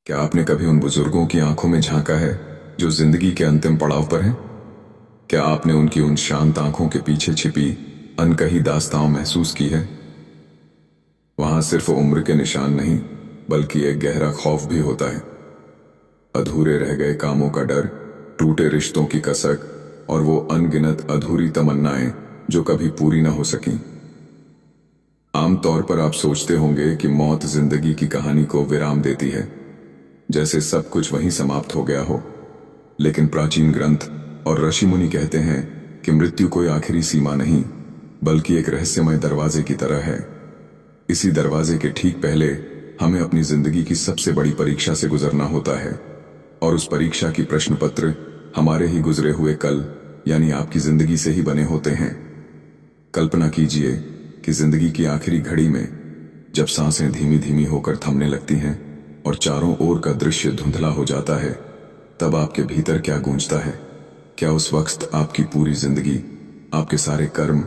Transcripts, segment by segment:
क्या आपने कभी उन बुजुर्गों की आंखों में झांका है जो जिंदगी के अंतिम पड़ाव पर हैं? क्या आपने उनकी उन शांत आंखों के पीछे छिपी अनकही दास्तां महसूस की है? वहां सिर्फ उम्र के निशान नहीं, बल्कि एक गहरा खौफ भी होता है। अधूरे रह गए कामों का डर, टूटे रिश्तों की कसक और वो अनगिनत अधूरी तमन्नाएं जो कभी पूरी ना हो सकी। आमतौर पर आप सोचते होंगे कि मौत जिंदगी की कहानी को विराम देती है, जैसे सब कुछ वहीं समाप्त हो गया हो। लेकिन प्राचीन ग्रंथ और ऋषि मुनि कहते हैं कि मृत्यु कोई आखिरी सीमा नहीं, बल्कि एक रहस्यमय दरवाजे की तरह है। इसी दरवाजे के ठीक पहले हमें अपनी जिंदगी की सबसे बड़ी परीक्षा से गुजरना होता है, और उस परीक्षा की प्रश्न पत्र हमारे ही गुजरे हुए कल, यानी आपकी जिंदगी से ही बने होते हैं। कल्पना कीजिए कि जिंदगी की आखिरी घड़ी में जब सांसें धीमी धीमी होकर थमने लगती हैं और चारों ओर का दृश्य धुंधला हो जाता है, तब आपके भीतर क्या गूंजता है? क्या उस वक्त आपकी पूरी जिंदगी, आपके सारे कर्म,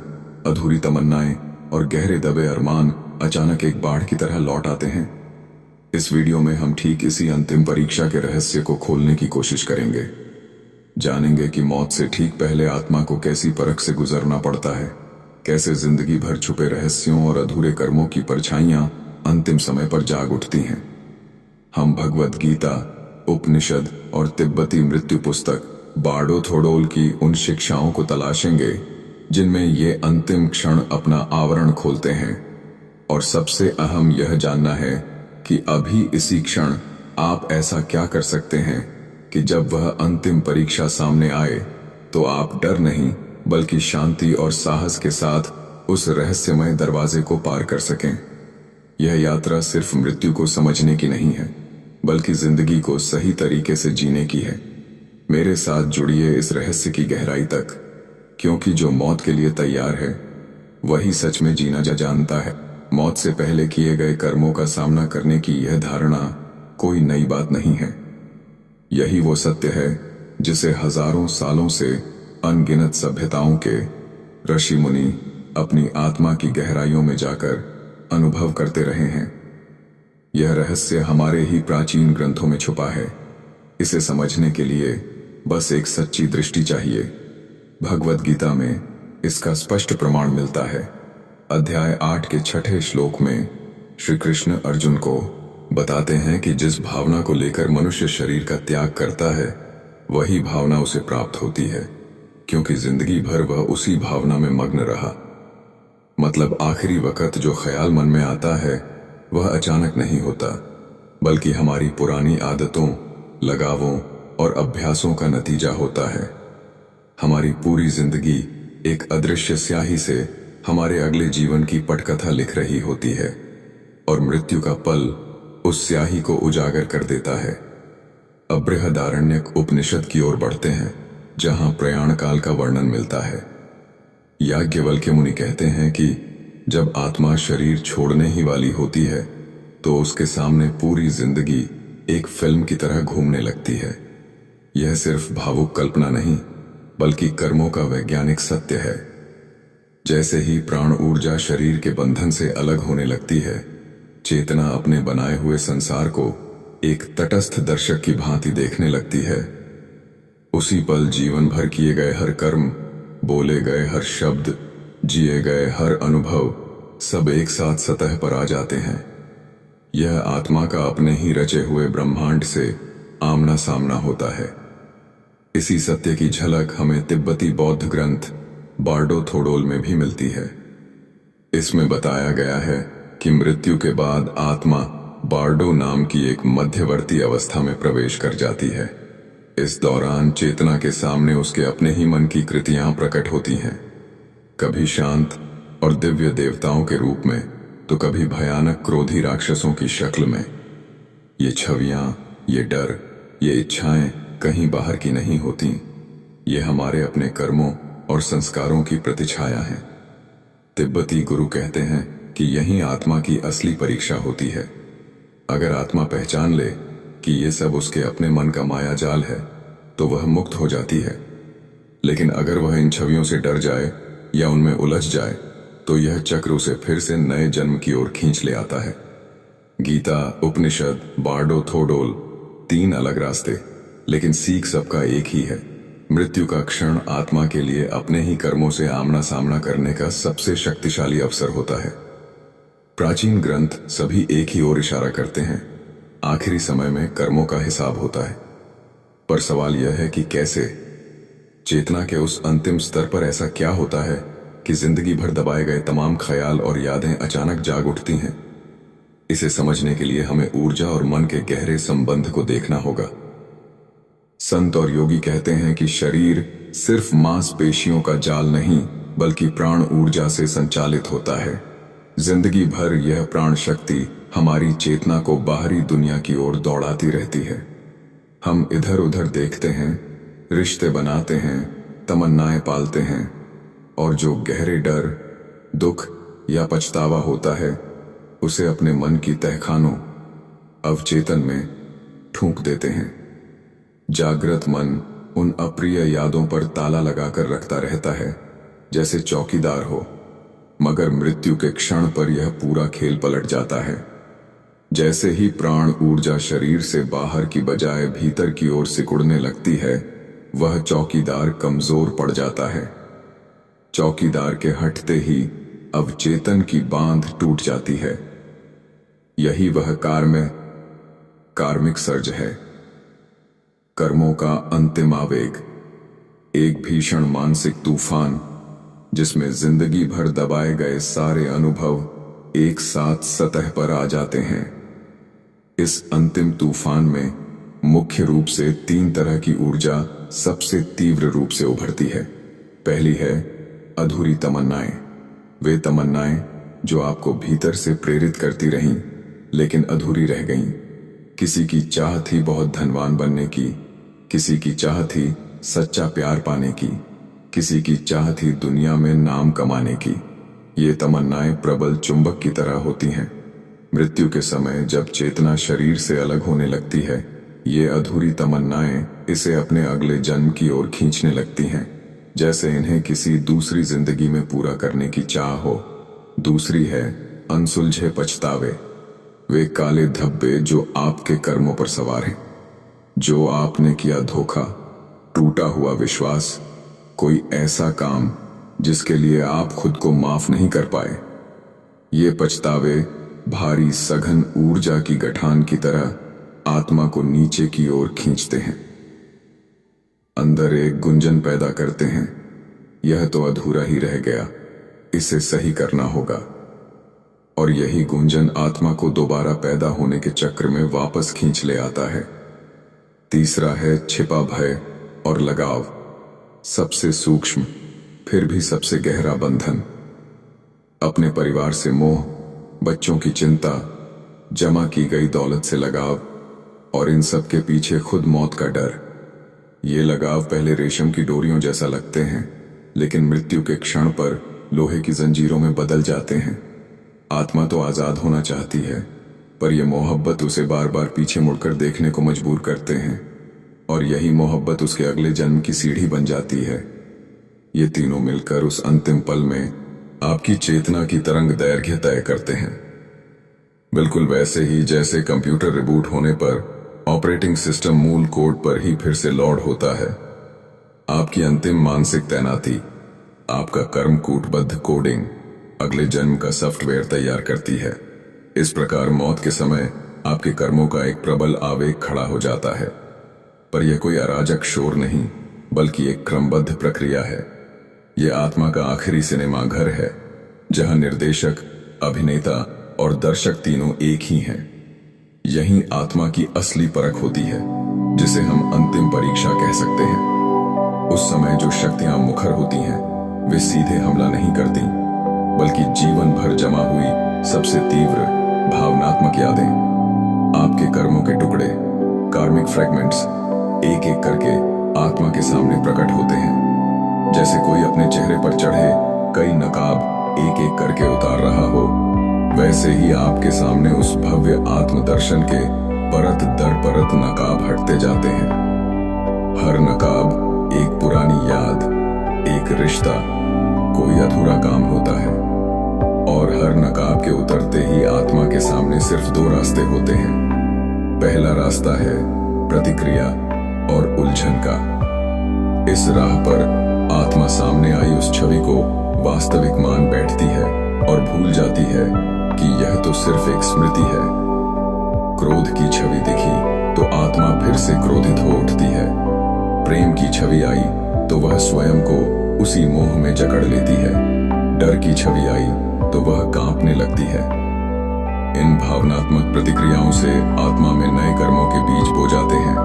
अधूरी तमन्नाएं और गहरे दबे अरमान अचानक एक बाढ़ की तरह लौट आते हैं? इस वीडियो में हम ठीक इसी अंतिम परीक्षा के रहस्य को खोलने की कोशिश करेंगे। जानेंगे कि मौत से ठीक पहले आत्मा को कैसी परख से गुजरना पड़ता है, कैसे जिंदगी भर छुपे रहस्यों और अधूरे कर्मों की परछाइयां अंतिम समय पर जाग उठती हैं। हम भगवद गीता, उपनिषद और तिब्बती मृत्यु पुस्तक बार्डो थोडोल की उन शिक्षाओं को तलाशेंगे जिनमें ये अंतिम क्षण अपना आवरण खोलते हैं। और सबसे अहम यह जानना है कि अभी इसी क्षण आप ऐसा क्या कर सकते हैं कि जब वह अंतिम परीक्षा सामने आए तो आप डर नहीं, बल्कि शांति और साहस के साथ उस रहस्यमय दरवाजे को पार कर सकें। यह यात्रा सिर्फ मृत्यु को समझने की नहीं है, बल्कि जिंदगी को सही तरीके से जीने की है। मेरे साथ जुड़िए इस रहस्य की गहराई तक, क्योंकि जो मौत के लिए तैयार है वही सच में जीना जानता है। मौत से पहले किए गए कर्मों का सामना करने की यह धारणा कोई नई बात नहीं है। यही वो सत्य है जिसे हजारों सालों से अनगिनत सभ्यताओं के ऋषि मुनि अपनी आत्मा की गहराइयों में जाकर अनुभव करते रहे हैं। यह रहस्य हमारे ही प्राचीन ग्रंथों में छुपा है। इसे समझने के लिए बस एक सच्ची दृष्टि चाहिए। भगवद गीता में इसका स्पष्ट प्रमाण मिलता है। अध्याय 8 के 6 श्लोक में श्री कृष्ण अर्जुन को बताते हैं कि जिस भावना को लेकर मनुष्य शरीर का त्याग करता है, वही भावना उसे प्राप्त होती है, क्योंकि जिंदगी भर वह उसी भावना में मग्न रहा। मतलब आखिरी वक्त जो ख्याल मन में आता है वह अचानक नहीं होता, बल्कि हमारी पुरानी आदतों, लगावों और अभ्यासों का नतीजा होता है। हमारी पूरी जिंदगी एक अदृश्य स्याही से हमारे अगले जीवन की पटकथा लिख रही होती है, और मृत्यु का पल उस स्याही को उजागर कर देता है। अब बृहदारण्यक उपनिषद की ओर बढ़ते हैं, जहां प्रयाण काल का वर्णन मिलता है। याज्ञवल्क्य मुनि कहते हैं कि जब आत्मा शरीर छोड़ने ही वाली होती है तो उसके सामने पूरी जिंदगी एक फिल्म की तरह घूमने लगती है। यह सिर्फ भावुक कल्पना नहीं, बल्कि कर्मों का वैज्ञानिक सत्य है। जैसे ही प्राण ऊर्जा शरीर के बंधन से अलग होने लगती है, चेतना अपने बनाए हुए संसार को एक तटस्थ दर्शक की भांति देखने लगती है। उसी पल जीवन भर किए गए हर कर्म, बोले गए हर शब्द, जिए गए हर अनुभव सब एक साथ सतह पर आ जाते हैं। यह आत्मा का अपने ही रचे हुए ब्रह्मांड से आमना सामना होता है। इसी सत्य की झलक हमें तिब्बती बौद्ध ग्रंथ बार्डो थोडोल में भी मिलती है। इसमें बताया गया है कि मृत्यु के बाद आत्मा बार्डो नाम की एक मध्यवर्ती अवस्था में प्रवेश कर जाती है। इस दौरान चेतना के सामने उसके अपने ही मन की कृतियां प्रकट होती हैं, कभी शांत और दिव्य देवताओं के रूप में, तो कभी भयानक क्रोधी राक्षसों की शक्ल में। ये छवियां, ये डर, ये इच्छाएं कहीं बाहर की नहीं होती। ये हमारे अपने कर्मों और संस्कारों की प्रतिछाया है। तिब्बती गुरु कहते हैं कि यही आत्मा की असली परीक्षा होती है। अगर आत्मा पहचान ले कि ये सब उसके अपने मन का माया जाल है, तो वह मुक्त हो जाती है। लेकिन अगर वह इन छवियों से डर जाए या उनमें उलझ जाए, तो यह चक्र उसे फिर से नए जन्म की ओर खींच ले आता है। गीता, उपनिषद, बार्डो थोडोल तीन अलग रास्ते, लेकिन सीख सबका एक ही है। मृत्यु का क्षण आत्मा के लिए अपने ही कर्मों से आमना सामना करने का सबसे शक्तिशाली अवसर होता है। प्राचीन ग्रंथ सभी एक ही ओर इशारा करते हैं, आखिरी समय में कर्मों का हिसाब होता है। पर सवाल यह है कि कैसे? चेतना के उस अंतिम स्तर पर ऐसा क्या होता है कि जिंदगी भर दबाए गए तमाम ख्याल और यादें अचानक जाग उठती हैं? इसे समझने के लिए हमें ऊर्जा और मन के गहरे संबंध को देखना होगा। संत और योगी कहते हैं कि शरीर सिर्फ मांसपेशियों का जाल नहीं, बल्कि प्राण ऊर्जा से संचालित होता है। जिंदगी भर यह प्राण शक्ति हमारी चेतना को बाहरी दुनिया की ओर दौड़ाती रहती है। हम इधर उधर देखते हैं, रिश्ते बनाते हैं, तमन्नाएं पालते हैं, और जो गहरे डर, दुख या पछतावा होता है उसे अपने मन की तहखानों, अवचेतन में ठूंक देते हैं। जागृत मन उन अप्रिय यादों पर ताला लगाकर रखता रहता है, जैसे चौकीदार हो, मगर मृत्यु के क्षण पर यह पूरा खेल पलट जाता है। जैसे ही प्राण ऊर्जा शरीर से बाहर की बजाय भीतर की ओर सिकुड़ने लगती है, वह चौकीदार कमजोर पड़ जाता है। चौकीदार के हटते ही अवचेतन की बांध टूट जाती है। यही वह कार्मिक सर्ज है, कर्मों का अंतिम आवेग, एक भीषण मानसिक तूफान जिसमें जिंदगी भर दबाए गए सारे अनुभव एक साथ सतह पर आ जाते हैं। इस अंतिम तूफान में मुख्य रूप से तीन तरह की ऊर्जा सबसे तीव्र रूप से उभरती है। पहली है अधूरी तमन्नाएं। वे तमन्नाएं जो आपको भीतर से प्रेरित करती रहीं, लेकिन अधूरी रह गईं। किसी की चाह थी बहुत धनवान बनने की, किसी की चाह थी सच्चा प्यार पाने की, किसी की चाह थी दुनिया में नाम कमाने की। ये तमन्नाएं प्रबल चुंबक की तरह होती हैं। मृत्यु के समय जब चेतना शरीर से अलग होने लगती है, ये अधूरी तमन्नाएं इसे अपने अगले जन्म की ओर खींचने लगती हैं, जैसे इन्हें किसी दूसरी जिंदगी में पूरा करने की चाह हो। दूसरी है अनसुलझे पछतावे। वे काले धब्बे जो आपके कर्मों पर सवार हैं, जो आपने किया धोखा, टूटा हुआ विश्वास, कोई ऐसा काम जिसके लिए आप खुद को माफ नहीं कर पाए। ये पछतावे भारी सघन ऊर्जा की गठान की तरह आत्मा को नीचे की ओर खींचते हैं, अंदर एक गुंजन पैदा करते हैं। यह तो अधूरा ही रह गया, इसे सही करना होगा। और यही गुंजन आत्मा को दोबारा पैदा होने के चक्र में वापस खींच ले आता है। तीसरा है छिपा भय और लगाव। सबसे सूक्ष्म फिर भी सबसे गहरा बंधन। अपने परिवार से मोह, बच्चों की चिंता, जमा की गई दौलत से लगाव, और इन सब के पीछे खुद मौत का डर। ये लगाव पहले रेशम की डोरियों जैसा लगते हैं, लेकिन मृत्यु के क्षण पर लोहे की जंजीरों में बदल जाते हैं। आत्मा तो आजाद होना चाहती है, पर यह मोहब्बत उसे बार बार पीछे मुड़कर देखने को मजबूर करते हैं, और यही मोहब्बत उसके अगले जन्म की सीढ़ी बन जाती है। ये तीनों मिलकर उस अंतिम पल में आपकी चेतना की तरंग दैर्घ्य तय करते हैं। बिल्कुल वैसे ही जैसे कंप्यूटर रिबूट होने पर ऑपरेटिंग सिस्टम मूल कोड पर ही फिर से लौड होता है। आपकी अंतिम मानसिक तैनाती, आपका कर्म कूटबद्ध कोडिंग अगले जन्म का सॉफ्टवेयर तैयार करती है। इस प्रकार मौत के समय आपके कर्मों का एक प्रबल आवेग खड़ा हो जाता है, पर यह कोई अराजक शोर नहीं, बल्कि एक क्रमबद्ध प्रक्रिया है। यह आत्मा का आखिरी सिनेमा घर है, जहां निर्देशक, अभिनेता और दर्शक तीनों एक ही हैं। यही आत्मा की असली परख होती है, जिसे हम अंतिम परीक्षा कह सकते हैं। उस समय जो शक्तियां मुखर होती हैं, वे सीधे हमला नहीं करती, बल्कि जीवन भर जमा हुई सबसे तीव्र भावनात्मक यादें, आपके कर्मों के टुकड़े, कार्मिक फ्रैगमेंट्स, एक एक करके आत्मा के सामने प्रकट होते हैं। जैसे कोई अपने चेहरे पर चढ़े कई नकाब एक एक करके उतार रहा हो, वैसे ही आपके सामने उस भव्य आत्मदर्शन के परत दर परत नकाब हटते जाते हैं। हर नकाब एक पुरानी याद, एक रिश्ता, कोई अधूरा काम होता है, और हर नकाब के उतरते ही आत्मा के सामने सिर्फ दो रास्ते होते हैं। पहला रास्ता है प्रतिक्रिया और उलझन का। इस राह पर आत्मा सामने आई उस छवि को वास्तविक मान बैठती है और भूल जाती है कि यह तो सिर्फ एक स्मृति है। क्रोध की छवि दिखी तो आत्मा फिर से क्रोधित हो उठती है। प्रेम की छवि आई तो वह स्वयं को उसी मोह में जकड़ लेती है। डर की छवि आई तो वह कांपने लगती है। इन भावनात्मक प्रतिक्रियाओं से आत्मा में नए कर्मों के बीज बो जाते हैं।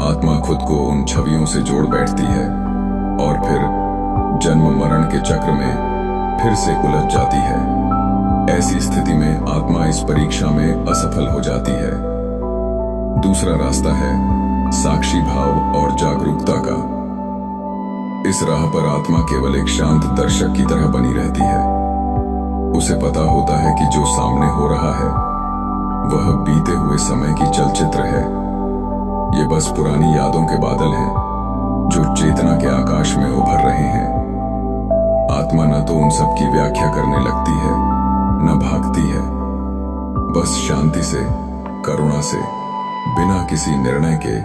आत्मा खुद को उन छवियों से जोड़ बैठती है और फिर जन्म मरण के चक्र में फिर से उलझ जाती है। ऐसी स्थिति में आत्मा इस परीक्षा में असफल हो जाती है। दूसरा रास्ता है साक्षी भाव और जागरूकता का। इस राह पर आत्मा केवल एक शांत दर्शक की तरह बनी रहती है। उसे पता होता है कि जो सामने हो रहा है वह बीते हुए समय की चलचित्र है। ये बस पुरानी यादों के बादल हैं जो चेतना के आकाश में उभर रहे हैं। आत्मा न तो उन सब की व्याख्या करने लगती है न भागती है, बस शांति से, करुणा से, बिना किसी निर्णय के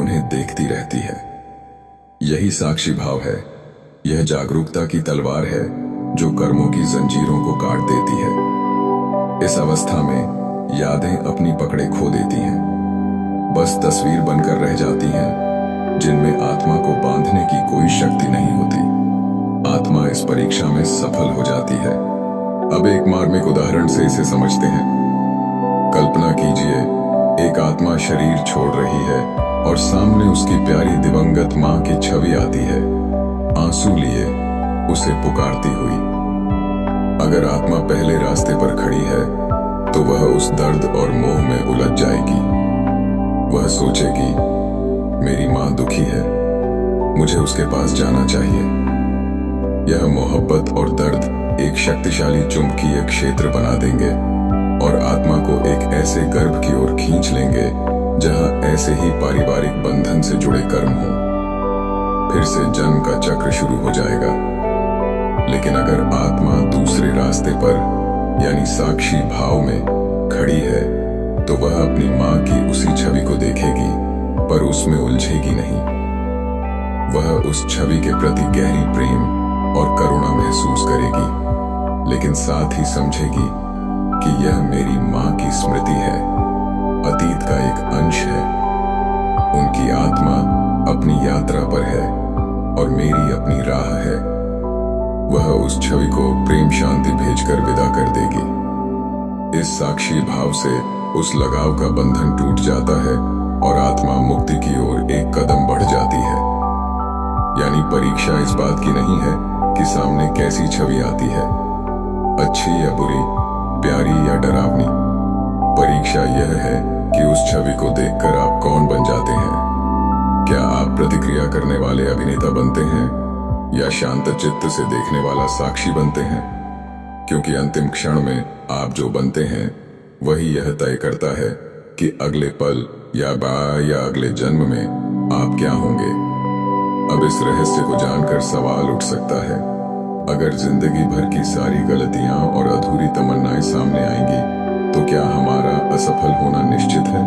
उन्हें देखती रहती है। यही साक्षी भाव है। यह जागरूकता की तलवार है जो कर्मों की जंजीरों को काट देती है। इस अवस्था में यादें अपनी पकड़े खो देती हैं, बस तस्वीर बनकर रह जाती हैं जिनमें आत्मा को बांधने की कोई शक्ति नहीं होती। आत्मा इस परीक्षा में सफल हो जाती है। अब एक मार्मिक उदाहरण से इसे समझते हैं। कल्पना कीजिए, एक आत्मा शरीर छोड़ रही है और सामने उसकी प्यारी दिवंगत मां की छवि आती है, आंसू लिए उसे पुकारती हुई। अगर आत्मा पहले रास्ते पर खड़ी है तो वह उस दर्द और मोह में उलझ जाएगी। वह सोचेगी, मेरी मां दुखी है, मुझे उसके पास जाना चाहिए। यह मोहब्बत और दर्द एक शक्तिशाली चुंबकीय क्षेत्र बना देंगे और आत्मा को एक ऐसे गर्भ की ओर खींच लेंगे जहां ऐसे ही पारिवारिक बंधन से जुड़े कर्म हों। फिर से जन्म का चक्र शुरू हो जाएगा। लेकिन अगर आत्मा दूसरे रास्ते पर यानी साक्षी भाव में खड़ी है तो वह अपनी मां की उसी छवि को देखेगी पर उसमें उलझेगी नहीं। वह उस छवि के प्रति गहरी प्रेम और करुणा महसूस करेगी, लेकिन साथ ही समझेगी कि यह मेरी मां की स्मृति है, अतीत का एक अंश है। उनकी आत्मा अपनी यात्रा पर है और मेरी अपनी राह है। वह उस छवि को प्रेम शांति भेजकर विदा कर देगी। इस साक्षी भाव से उस लगाव का बंधन टूट जाता है और आत्मा मुक्ति की ओर एक कदम बढ़ जाती है। यानी परीक्षा इस बात की नहीं है कि सामने कैसी छवि आती है, अच्छी या बुरी, प्यारी या डरावनी। परीक्षा यह है कि उस छवि को देखकर आप कौन बन जाते हैं। क्या आप प्रतिक्रिया करने वाले अभिनेता बनते हैं या शांत चित्त से देखने वाला साक्षी बनते हैं? क्योंकि अंतिम क्षण में आप जो बनते हैं वही यह तय करता है कि अगले पल या अगले जन्म में आप क्या होंगे। अब इस रहस्य को जानकर सवाल उठ सकता है, अगर जिंदगी भर की सारी गलतियां और अधूरी तमन्नाएं सामने आएंगी तो क्या हमारा असफल होना निश्चित है?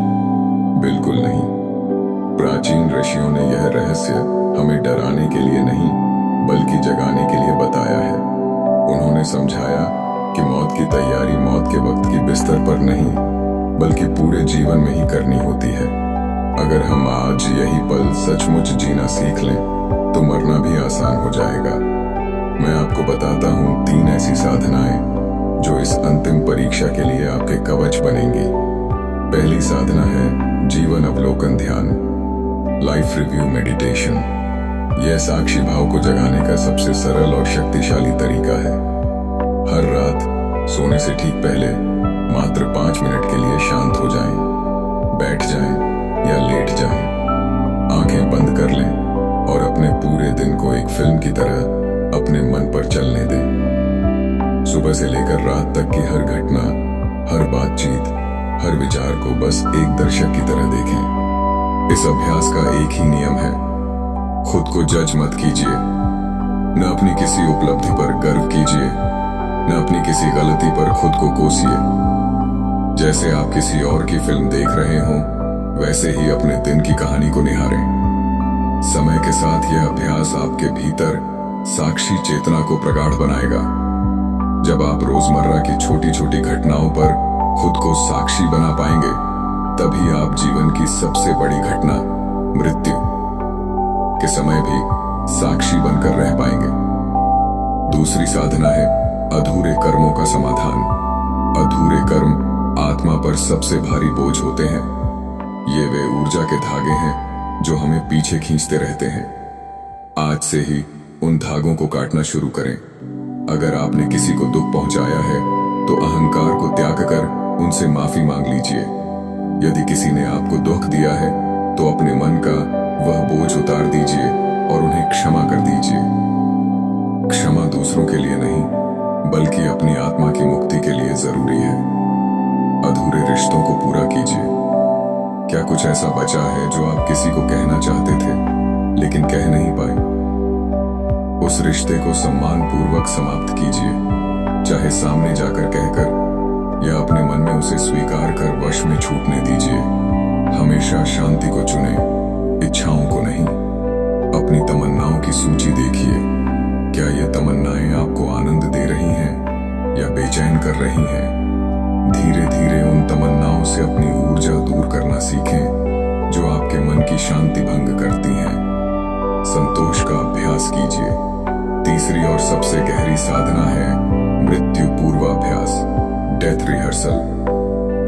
बिल्कुल नहीं। प्राचीन ऋषियों ने यह रहस्य हमें डराने के लिए नहीं बल्कि जगाने के लिए बताया है। उन्होंने समझाया कि मौत की तैयारी मौत के वक्त की बिस्तर पर नहीं बल्कि पूरे जीवन में ही करनी होती है। अगर हम आज यही पल सचमुच जीना सीख लें तो मरना भी आसान हो जाएगा। मैं आपको बताता हूँ 3 ऐसी साधनाएं जो इस अंतिम परीक्षा के लिए आपके कवच बनेंगी। पहली साधना है जीवन अवलोकन ध्यान, लाइफ रिव्यू मेडिटेशन। यह साक्षी भाव को जगाने का सबसे सरल और शक्तिशाली तरीका है। हर रात सोने से ठीक पहले मात्र 5 मिनट के लिए शांत हो जाएं, बैठ जाएं या लेट जाएं, आंखें बंद कर लें और अपने पूरे दिन को एक फिल्म की तरह अपने मन पर चलने दें। सुबह से लेकर रात तक की हर घटना, हर बातचीत, हर विचार को बस एक दर्शक की तरह देखें। इस अभ्यास का एक ही नियम है, खुद को जज मत कीजिए। न अपनी किसी उपलब्धि पर गर्व कीजिए, न अपनी किसी गलती पर खुद को कोसिए। जैसे आप किसी और की फिल्म देख रहे हों वैसे ही अपने दिन की कहानी को निहारें। समय के साथ यह अभ्यास आपके भीतर साक्षी चेतना को प्रगाढ़ बनाएगा। जब आप रोजमर्रा की छोटी छोटी घटनाओं पर खुद को साक्षी बना पाएंगे, तभी आप जीवन की सबसे बड़ी घटना, मृत्यु के समय भी साक्षी बनकर रह पाएंगे। दूसरी साधना है अधूरे कर्मों का समाधान। अधूरे कर्म आत्मा पर सबसे भारी बोझ होते हैं। ये वे ऊर्जा के धागे हैं जो हमें पीछे खींचते रहते हैं। आज से ही उन धागों को काटना शुरू करें। अगर आपने किसी को दुख पहुंचाया है तो अहंकार को त्याग कर उनसे माफी मांग लीजिए। यदि किसी ने आपको दुख दिया है तो अपने मन का वह बोझ उतार दीजिए और उन्हें क्षमा कर दीजिए। क्षमा दूसरों के लिए नहीं, बल्कि अपनी आत्मा की मुक्ति के लिए जरूरी है। अधूरे रिश्तों को पूरा कीजिए। क्या कुछ ऐसा बचा है जो आप किसी को कहना चाहते थे लेकिन कह नहीं पाए? उस रिश्ते को सम्मान पूर्वक समाप्त कीजिए, चाहे सामने जाकर कहकर या अपने मन में उसे स्वीकार कर वश में छूटने दीजिए। हमेशा शांति को चुने, इच्छाओं को नहीं। अपनी तमन्नाओं की सूची देखिए। क्या ये तमन्नाएं आपको आनंद दे रही हैं या बेचैन कर रही हैं? धीरे धीरे उन तमन्नाओं से अपनी ऊर्जा दूर करना सीखें जो आपके मन की शांति भंग करती हैं। संतोष का अभ्यास कीजिए। तीसरी और सबसे गहरी साधना है मृत्यु पूर्वाभ्यास, डेथ रिहर्सल।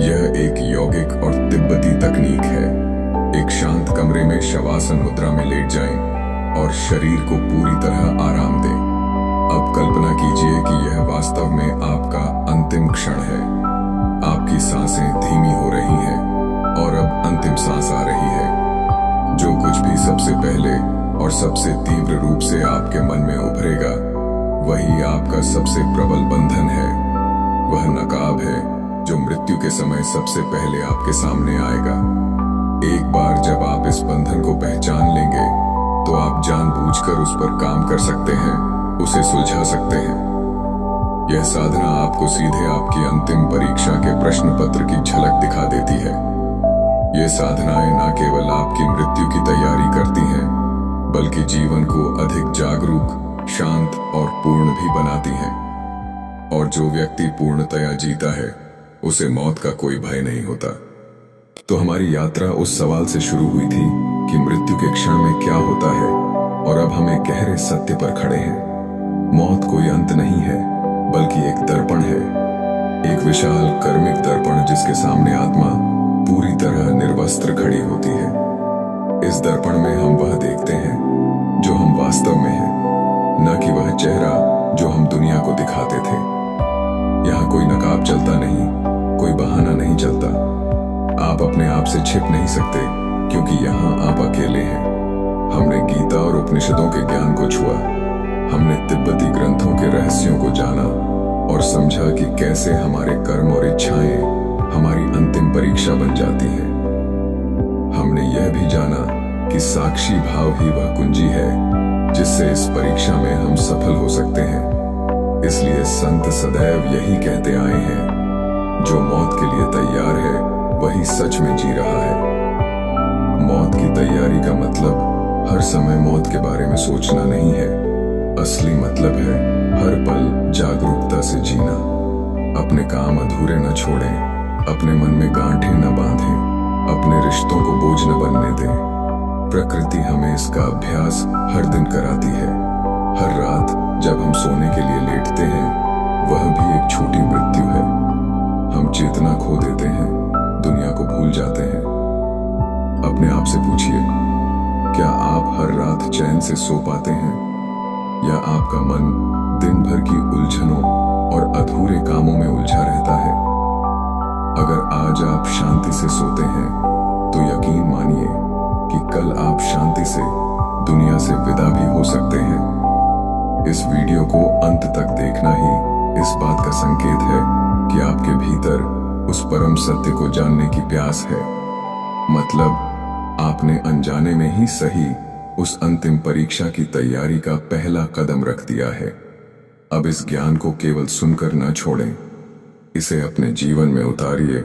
यह एक यौगिक और तिब्बती तकनीक है। एक शांत कमरे में शवासन मुद्रा में लेट जाएं और शरीर को पूरी तरह आराम दें। अब कल्पना कीजिए कि यह वास्तव में आपका अंतिम क्षण है। आपकी सांसें धीमी हो रही हैं और अब अंतिम सांस आ रही है। जो कुछ भी सबसे पहले और सबसे तीव्र रूप से आपके मन में उभरेगा, वही आपका सबसे प्रबल बंधन है। वह नकाब है जो मृत्यु के समय सबसे पहले आपके सामने आएगा। एक बार जब आप इस बंधन को पहचान लेंगे तो आप जानबूझकर उस पर काम कर सकते हैं, उसे सुलझा सकते हैं। यह साधना आपको सीधे आपकी अंतिम परीक्षा के प्रश्न पत्र की झलक दिखा देती है। ये साधनाएं न केवल आपकी मृत्यु की तैयारी करती हैं, बल्कि जीवन को अधिक जागरूक, शांत और पूर्ण भी बनाती हैं। और जो व्यक्ति पूर्णतया जीता है, उसे मौत का कोई भय नहीं होता। तो हमारी यात्रा उस सवाल से शुरू हुई थी कि मृत्यु के क्षण में क्या होता है, और अब हम एक गहरे सत्य पर खड़े हैं। मौत कोई अंत नहीं है, बल्कि एक दर्पण है। एक विशाल कर्मिक दर्पण जिसके सामने आत्मा पूरी तरह निर्वस्त्र खड़ी होती है। इस दर्पण में हम वह देखते हैं जो हम वास्तव में हैं, न कि वह चेहरा जो हम दुनिया को दिखाते थे। यहाँ कोई नकाब चलता नहीं, कोई बहाना नहीं चलता। आप अपने आप से छिप नहीं सकते, क्योंकि यहाँ आप अकेले हैं। हमने गीता और उपनिषदों के ज्ञान को छुआ। हमने तिब्बती ग्रंथों के रहस्यों को जाना और समझा कि कैसे हमारे कर्म और इच्छाएं हमारी अंतिम परीक्षा बन जाती हैं। हमने यह भी जाना कि साक्षी भाव ही वह कुंजी है जिससे इस परीक्षा में हम सफल हो सकते हैं। इसलिए संत सदैव यही कहते आए हैं, जो मौत के लिए तैयार है वही सच में जी रहा है। मौत की तैयारी का मतलब हर समय मौत के बारे में सोचना नहीं है। असली मतलब है हर पल जागरूकता से जीना। अपने काम अधूरे न छोड़ें, अपने मन में गांठें न बांधें, अपने रिश्तों को बोझ न बनने दें। प्रकृति हमें इसका अभ्यास हर दिन कराती है। हर रात जब हम सोने के लिए लेटते हैं, वह भी एक छोटी मृत्यु है। हम चेतना खो देते हैं, दुनिया को भूल जाते हैं। अपने आप से पूछिए, क्या आप हर रात चैन से सो पाते हैं, या आपका मन दिन भर की उलझनों और अधूरे कामों में उलझा रहता है? अगर आज आप शांति से सोते हैं, तो यकीन मानिए कि कल आप शांति से दुनिया से विदा भी हो सकते हैं। इस वीडियो को अंत तक देखना ही इस बात का संकेत है कि आपके भीतर उस परम सत्य को जानने की प्यास है। मतलब आपने अनजाने में ही सही उस अंतिम परीक्षा की तैयारी का पहला कदम रख दिया है। अब इस ज्ञान को केवल सुनकर न छोड़ें, इसे अपने जीवन में उतारिए